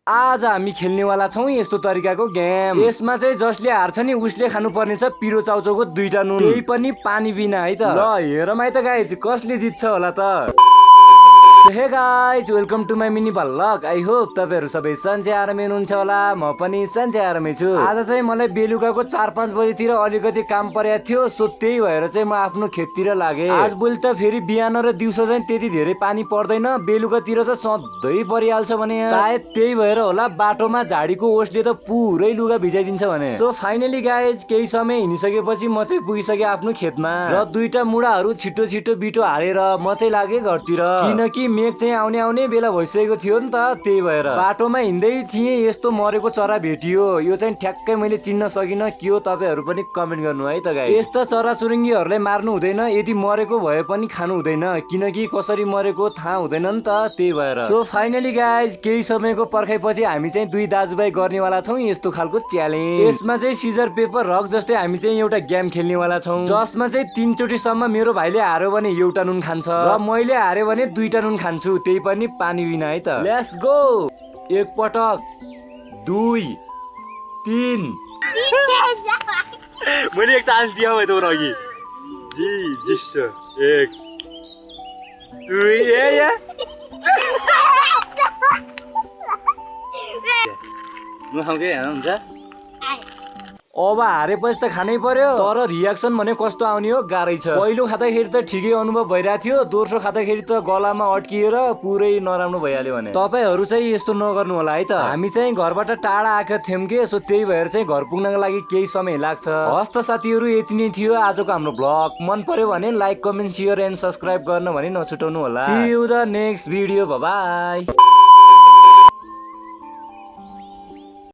आज हामी खेल्नेवाला छौँ यस्तो तरिकाको गेम। यसमा चाहिँ जसले हार्छ नि उसले खानु पर्नेछ पिरो चाउचाउको 2टा नुन, त्यही पनि पानी बिना है त। ल हेरौँ है त गाइज कसले जित्छ होला त। Hey guys welcome to my mini vlog. I hope तपाईँहरू सबै सन्चै आरामै हुनुहुन्छ होला। म पनि सन्चै आरामै छु। आज चाहिँ मलाई बेलुकाको 4-5 बजेतिर अलिकति काम परेको थियो, सो त्यही भएर चाहिँ म आफ्नो खेततिर लागे। आज भोलि त फेरि बिहान र दिउँसो चाहिँ त्यति धेरै पानी पर्दैन, बेलुकातिर त सधैँ परिहाल्छ भने सायद त्यही भएर होला बाटोमा झाडीको ओसले त पुरै लुगा भिजाइदिन्छ भने। सो फाइनली गाइज केही समय हिँडिसकेपछि म चाहिँ पुगिसकेँ आफ्नो खेतमा र 2टा मुढाहरू छिटो छिटो बिटो हालेर म चाहिँ लागे घरतिर, किनकि मेघ चाहिँ आउने बेला भइसकेको थियो नि त। त्यही भएर बाटोमा हिँड्दै थिएँ, यस्तो मरेको चरा भेटियो। यो चाहिँ ठ्याक्कै मैले चिन्न सकिनँ के हो, तपाईँहरू पनि कमेन्ट गर्नु है त गाइस। यस्ता चराचुरुङ्गीहरूलाई मार्नु हुँदैन, यदि मरेको भए पनि खानु हुँदैन, किनकि कसरी मरेको थाहा हुँदैन नि त। त्यही भएर सो फाइनली गाइज केही समयको पर्खाइपछि हामी चाहिँ 2 दाजुभाइ गर्नेवाला छौँ यस्तो खालको च्यालेन्ज। यसमा चाहिँ सिजर पेपर रक जस्तै हामी चाहिँ एउटा गेम खेल्नेवाला छौँ, जसमा चाहिँ 3 चोटिसम्म मेरो भाइले हार्यो भने एउटा नुन खान्छ र मैले हार्यो भने 2टा नुन खान्छु, त्यही पनि पानी बिना है त। Let's go. एक पटक 2 3 मैले एक चान्स दिया भाइ तो अघि जी जिस 1 2 ए म खाउँकै हुन्छ। अब हारेपछि त खानै पर्यो, तर रियाक्सन भने कस्तो आउने हो गाह्रै छ। पहिलो खाँदाखेरि त ठिकै अनुभव भइरहेको थियो, दोस्रो खाँदाखेरि त गलामा अड्किएर पुरै नराम्रो भइहाल्यो भने। तपाईँहरू चाहिँ यस्तो नगर्नु होला है त। हामी चाहिँ घरबाट टाढा आएका थियौँ के, सो त्यही भएर चाहिँ घर पुग्नको लागि केही समय लाग्छ। हस्त साथीहरू यति नै थियो आजको हाम्रो भ्लग। मन पर्यो भने like comment share and subscribe गर्न भने नछुटाउनु होला। See you the next video, by.